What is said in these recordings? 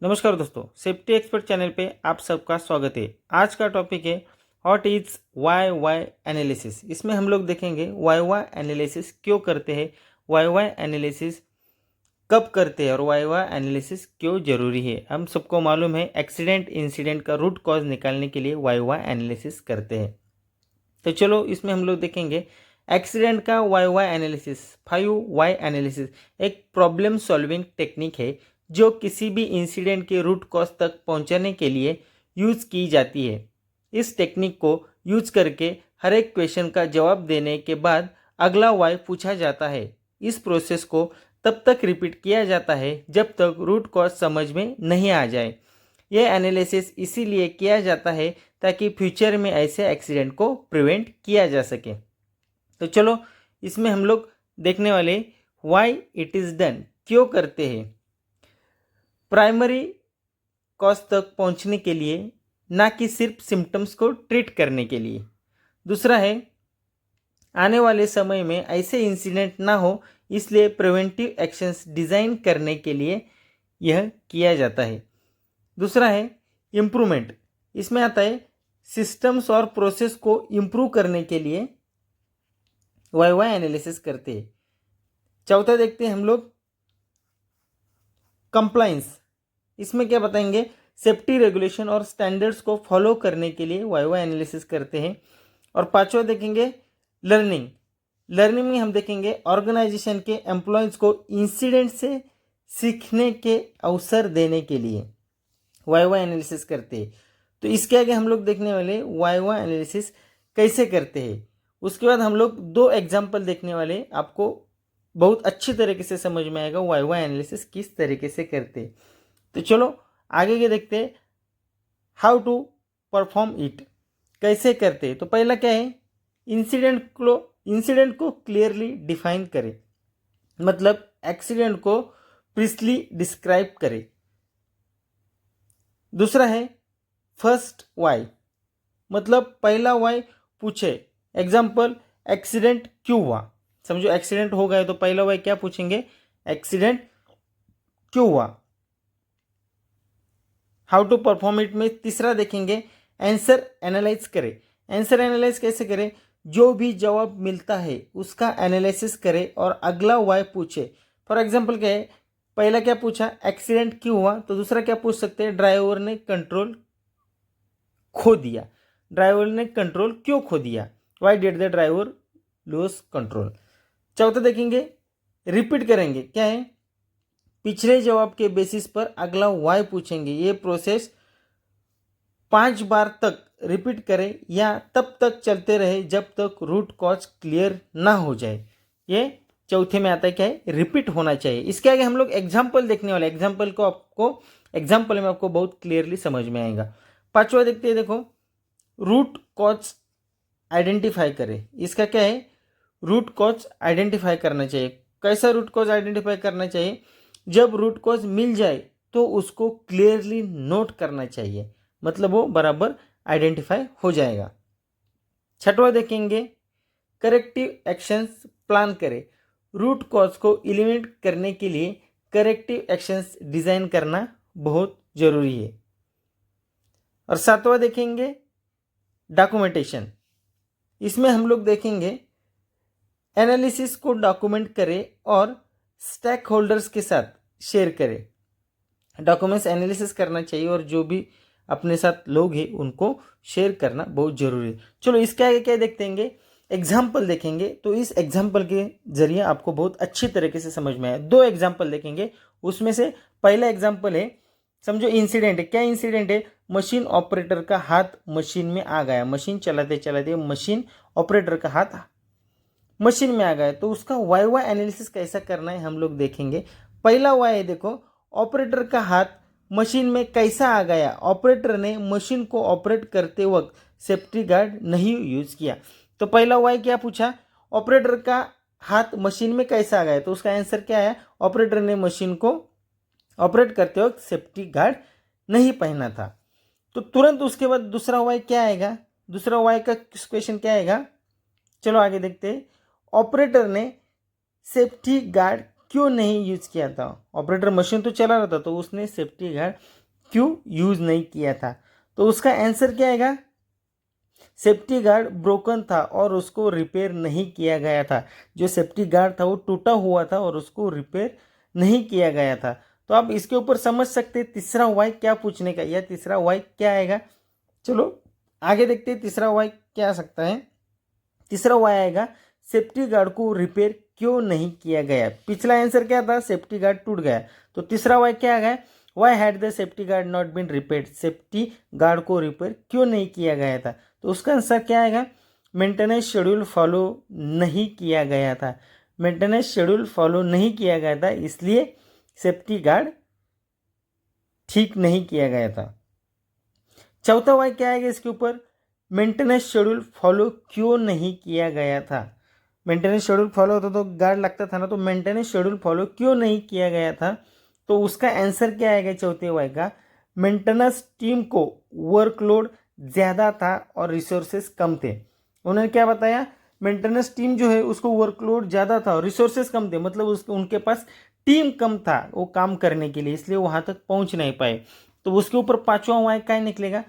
नमस्कार दोस्तों, safety expert channel पे आप सबका स्वागत है। आज का टॉपिक है what is why why analysis. इसमें हम लोग देखेंगे वाई वाई एनालिसिस क्यों करते हैं, वाई वाई एनालिसिस कब करते हैं और वाई वाई एनालिसिस क्यों जरूरी है। हम सबको मालूम है एक्सीडेंट इंसिडेंट का रूट कॉज निकालने के लिए वाई वाई एनालिसिस करते हैं। तो चलो इसमें हम लोग देखेंगे एक्सीडेंट का why why analysis. 5 why analysis एक प्रॉब्लम सॉल्विंग टेक्निक है जो किसी भी इंसिडेंट के रूट कॉज तक पहुंचने के लिए यूज़ की जाती है। इस टेक्निक को यूज करके हर एक क्वेश्चन का जवाब देने के बाद अगला वाई पूछा जाता है। इस प्रोसेस को तब तक रिपीट किया जाता है जब तक रूट कॉज समझ में नहीं आ जाए। यह एनालिसिस इसीलिए किया जाता है ताकि फ्यूचर में ऐसे एक्सीडेंट को प्रिवेंट किया जा सके। तो चलो इसमें हम लोग देखने वाले व्हाई इट इज़ डन, क्यों करते हैं। प्राइमरी कॉज तक पहुंचने के लिए, ना कि सिर्फ सिम्टम्स को ट्रीट करने के लिए। दूसरा है आने वाले समय में ऐसे इंसिडेंट ना हो, इसलिए प्रिवेंटिव एक्शंस डिज़ाइन करने के लिए यह किया जाता है। दूसरा है इम्प्रूवमेंट, इसमें आता है सिस्टम्स और प्रोसेस को इम्प्रूव करने के लिए वाई वाई एनालिसिस करते हैं। चौथा देखते हैं हम लोग कंप्लाइंस। इसमें क्या बताएंगे, सेफ्टी रेगुलेशन और स्टैंडर्ड्स को फॉलो करने के लिए वाई वाई एनालिसिस करते हैं। और पांचवा देखेंगे लर्निंग। लर्निंग में हम देखेंगे ऑर्गेनाइजेशन के एम्प्लॉयज को इंसिडेंट से सीखने के अवसर देने के लिए वाई वाई एनालिसिस करते हैं। तो इसके आगे हम लोग देखने वाले वाई वाई एनालिसिस कैसे करते हैं। उसके बाद हम लोग 2 एग्जाम्पल देखने वाले, आपको बहुत अच्छी तरीके से समझ में आएगा वाई वाई एनालिसिस किस तरीके से करते हैं। तो चलो आगे के देखते हैं हाउ टू परफॉर्म इट, कैसे करते हैं। तो पहला क्या है, इंसिडेंट को क्लियरली डिफाइन करें, मतलब एक्सीडेंट को प्रिसली डिस्क्राइब करें। दूसरा है फर्स्ट वाई, मतलब पहला वाई पूछे। एग्जाम्पल एक्सीडेंट क्यों हुआ, समझो एक्सीडेंट हो गया तो पहला वाई क्या पूछेंगे, एक्सीडेंट क्यों हुआ। हाउ टू परफॉर्म इट में तीसरा देखेंगे आंसर एनालाइज करें। आंसर एनालाइज कैसे करें, जो भी जवाब मिलता है उसका एनालिसिस करें और अगला वाई पूछे। फॉर एग्जाम्पल क्या है, पहला क्या पूछा एक्सीडेंट क्यों हुआ, तो दूसरा क्या पूछ सकते हैं, ड्राइवर ने कंट्रोल खो दिया। ड्राइवर ने कंट्रोल क्यों खो दिया, why did the driver lose control. चौथा देखेंगे रिपीट करेंगे, क्या है पिछले जवाब के बेसिस पर अगला वाई पूछेंगे। ये प्रोसेस 5 बार तक रिपीट करें या तब तक चलते रहे जब तक रूट कॉज क्लियर ना हो जाए। ये चौथे में आता है, क्या है रिपीट होना चाहिए। इसके आगे हम लोग एग्जाम्पल देखने वाले, एग्जाम्पल में आपको बहुत क्लियरली समझ में आएगा। पांचवा देखते हैं, देखो रूट कॉज आइडेंटिफाई करें। इसका क्या है, रूट कॉज आइडेंटिफाई करना चाहिए। कैसा रूट कॉज आइडेंटिफाई करना चाहिए, जब रूट कॉज मिल जाए तो उसको क्लियरली नोट करना चाहिए, मतलब वो बराबर आइडेंटिफाई हो जाएगा। छठवा देखेंगे करेक्टिव एक्शंस प्लान करें। रूट कॉज को एलिमिनेट करने के लिए करेक्टिव एक्शंस डिजाइन करना बहुत जरूरी है। और सातवां देखेंगे डॉक्यूमेंटेशन। इसमें हम लोग देखेंगे एनालिसिस को डॉक्यूमेंट करें और स्टेक होल्डर्स के साथ शेयर करें। डॉक्यूमेंट्स एनालिसिस करना चाहिए और जो भी अपने साथ लोग हैं उनको शेयर करना बहुत ज़रूरी है। चलो इसके आगे क्या देखेंगे, एग्जाम्पल देखेंगे। तो इस एग्जाम्पल के जरिए आपको बहुत अच्छी तरीके से समझ में आए। 2 एग्जाम्पल देखेंगे, उसमें से पहला एग्जाम्पल है, समझो इंसिडेंट है। क्या इंसिडेंट है, मशीन ऑपरेटर का हाथ मशीन में आ गया। मशीन चलाते चलाते मशीन ऑपरेटर का हाथ मशीन में आ गया, तो उसका वाई वाई एनालिसिस कैसा करना है हम लोग देखेंगे। पहला वाई है, देखो ऑपरेटर का हाथ मशीन में कैसा आ गया। ऑपरेटर ने मशीन को ऑपरेट करते वक्त सेफ्टी गार्ड नहीं यूज किया। तो पहला वाई क्या पूछा, ऑपरेटर का हाथ मशीन में कैसा आ गया, तो उसका आंसर क्या है, ऑपरेटर ने मशीन को ऑपरेट करते वक्त सेफ्टी गार्ड नहीं पहना था। तो तुरंत उसके बाद दूसरा वाई क्या आएगा, दूसरा वाई का क्वेश्चन क्या आएगा, चलो आगे देखते हैं। ऑपरेटर ने सेफ्टी गार्ड क्यों नहीं यूज़ किया था? ऑपरेटर मशीन तो चला रहा था, तो उसने सेफ्टी गार्ड क्यों यूज़ नहीं किया था? तो उसका आंसर क्या आएगा? सेफ्टी गार्ड ब्रोकन था और उसको रिपेयर नहीं किया गया था। जो सेफ्टी गार्ड था वो टूटा हुआ था और उसको रिपेयर नहीं किया गया था। तो आप इसके ऊपर समझ सकते हैं तीसरा वाई क्या पूछने का, या तीसरा वाई क्या आएगा। चलो आगे देखते हैं तीसरा वाई क्या आ सकता है। तीसरा वाई आएगा सेफ्टी गार्ड को रिपेयर क्यों नहीं किया गया। पिछला आंसर क्या था? सेफ्टी गार्ड टूट गया। तो तीसरा वाई क्या आ गया? Why had the safety guard not been repair, safety guard को रिपेयर क्यों नहीं किया गया था। तो उसका आंसर क्या आएगा? मेंटेनेंस शेड्यूल फॉलो नहीं किया गया था। मेंटेनेंस शेड्यूल फॉलो नहीं किया गया था, इसलिए सेफ्टी गार्ड ठीक नहीं किया गया था। चौथा वाई क्या आएगा इसके ऊपर? मेंटेनेंस शेड्यूल फॉलो क्यों नहीं किया गया था। मेंटेनेंस शेड्यूल फॉलो होता तो गार्ड लगता था ना, तो मेंटेनेंस शेड्यूल फॉलो क्यों नहीं किया गया था। तो उसका आंसर क्या आएगा चौथे वाई का? मेंटेनेंस टीम को वर्कलोड ज़्यादा था और रिसोर्सेज कम थे। उन्होंने क्या बताया? मेंटेनेंस टीम जो है उसको वर्कलोड ज़्यादा था और रिसोर्सेज कम थे, मतलब उसके उनके पास टीम कम था वो काम करने के लिए, इसलिए वहाँ तक पहुँच नहीं पाए। तो उसके ऊपर पाँचवा वाई क्या निकलेगा?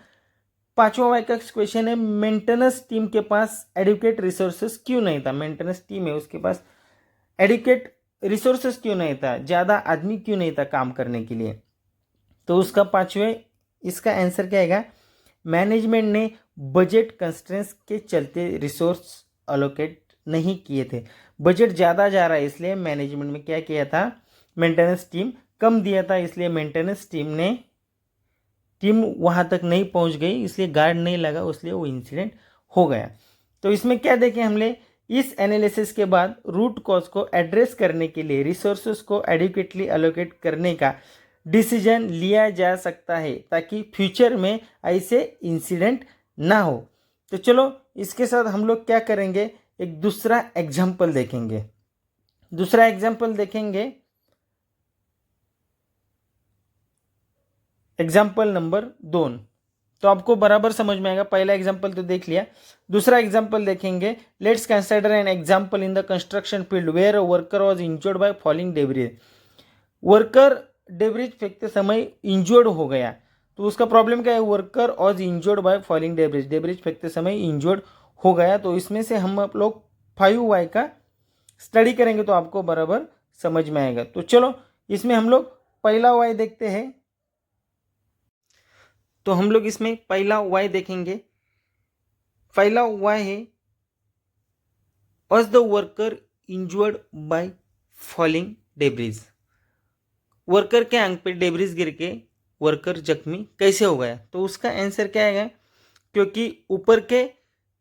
पांचवा वाई का क्वेश्चन है मेंटेनेंस टीम के पास एडुकेट रिसोर्सेस क्यों नहीं था। मेंटेनेंस टीम है उसके पास एडुकेट रिसोर्सेस क्यों नहीं था, ज़्यादा आदमी क्यों नहीं था काम करने के लिए। तो उसका पांचवें इसका आंसर क्या आएगा? मैनेजमेंट ने बजट कंस्ट्रेंट्स के चलते रिसोर्स अलोकेट नहीं किए थे। बजट ज़्यादा जा रहा है इसलिए मैनेजमेंट में क्या किया था? मेंटेनेंस टीम कम दिया था, इसलिए मेंटेनेंस टीम वहाँ तक नहीं पहुँच गई, इसलिए गार्ड नहीं लगा, इसलिए वो इंसिडेंट हो गया। तो इसमें क्या देखें हमने? इस एनालिसिस के बाद रूट कॉज को एड्रेस करने के लिए रिसोर्सेज को एडिक्वेटली एलोकेट करने का डिसीजन लिया जा सकता है ताकि फ्यूचर में ऐसे इंसिडेंट ना हो। तो चलो इसके साथ हम लोग क्या करेंगे, एक दूसरा एग्जाम्पल देखेंगे। दूसरा एग्जाम्पल देखेंगे, एग्जाम्पल नंबर 2। तो आपको बराबर समझ में आएगा। पहला एग्जाम्पल तो देख लिया, दूसरा एग्जाम्पल देखेंगे। Let's consider an example in the construction field where a worker was injured by falling debris. Worker debris फेंकते समय इंजर्ड हो गया। तो उसका प्रॉब्लम क्या है? Worker was injured by falling debris, debris फेंकते समय इंजर्ड हो गया। तो इसमें से हम आप लोग 5Y का स्टडी करेंगे तो आपको बराबर समझ में आएगा। तो चलो इसमें हम लोग पहला Y देखते हैं। तो हम लोग इसमें पहला वाई देखेंगे। पहला वाई है was the worker injured by falling debris. Worker के आंख पे डेब्रिज गिर के वर्कर जख्मी कैसे हो गया। तो उसका आंसर क्या आएगा? क्योंकि ऊपर के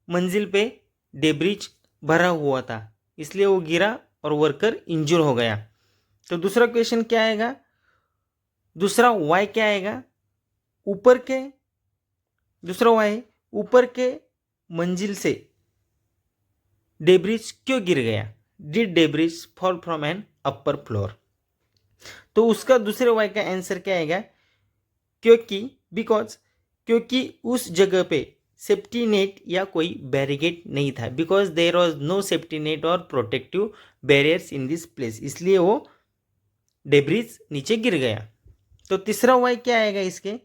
मंजिल पे डेब्रिज भरा हुआ था, इसलिए वो गिरा और वर्कर इंजर हो गया। तो दूसरा क्वेश्चन क्या आएगा? दूसरा वाई क्या आएगा? ऊपर के दूसरा वाई ऊपर के मंजिल से डेब्रिज क्यों गिर गया? Did debris fall from an upper floor. तो उसका दूसरे वाई का आंसर क्या आएगा? क्योंकि उस जगह पे सेफ्टी नेट या कोई बैरिकेड नहीं था। Because there was no safety net और protective barriers in this place, इसलिए वो डेब्रिज नीचे गिर गया। तो तीसरा वाई क्या आएगा इसके?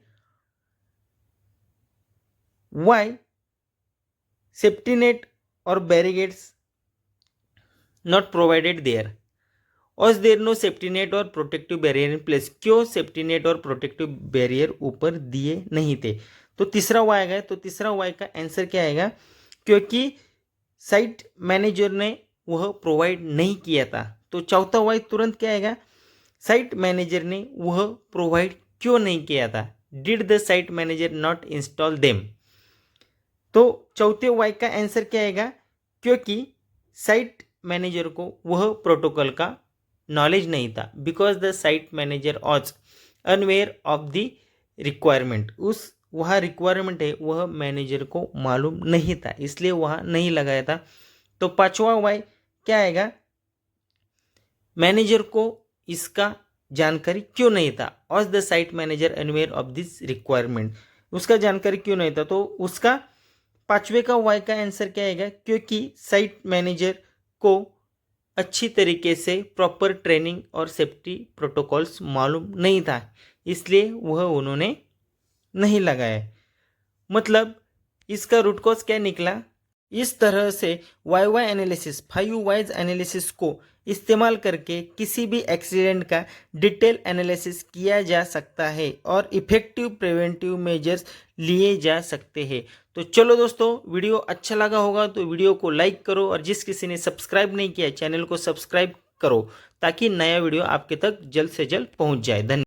वाई सेफ्टी नेट और बैरिकेड्स नॉट प्रोवाइडेड देयर। और देर नो सेफ्टी नेट और प्रोटेक्टिव बैरियर इन प्लेस। क्यों सेफ्टी नेट और प्रोटेक्टिव बैरियर ऊपर दिए नहीं थे। तो तीसरा वाई आएगा। तो तीसरा वाई का आंसर क्या आएगा? क्योंकि साइट मैनेजर ने वह प्रोवाइड नहीं किया था। तो चौथा वाई तुरंत क्या आएगा? साइट मैनेजर ने वह प्रोवाइड क्यों नहीं किया था। Did the site manager not install them. तो चौथे वाई का आंसर क्या आएगा? क्योंकि साइट मैनेजर को वह प्रोटोकॉल का नॉलेज नहीं था। Because the site manager was unaware of the requirement. उस वह रिक्वायरमेंट है वह मैनेजर को मालूम नहीं था, इसलिए वह नहीं लगाया था। तो पांचवा वाई क्या आएगा? मैनेजर को इसका जानकारी क्यों नहीं था। Was the site manager unaware of this requirement. उसका जानकारी क्यों नहीं था। तो उसका पांचवे का वाई का आंसर क्या आएगा? क्योंकि साइट मैनेजर को अच्छी तरीके से प्रॉपर ट्रेनिंग और सेफ्टी प्रोटोकॉल्स मालूम नहीं था, इसलिए वह उन्होंने नहीं लगाया। मतलब इसका रूट कॉज क्या निकला? इस तरह से why why analysis, 5 whys analysis को इस्तेमाल करके किसी भी एक्सीडेंट का डिटेल एनालिसिस किया जा सकता है और इफ़ेक्टिव प्रिवेंटिव मेजर्स लिए जा सकते हैं। तो चलो दोस्तों, वीडियो अच्छा लगा होगा तो वीडियो को लाइक करो और जिस किसी ने सब्सक्राइब नहीं किया चैनल को सब्सक्राइब करो ताकि नया वीडियो आपके तक जल्द से जल्द पहुंच जाए। धन्यवाद।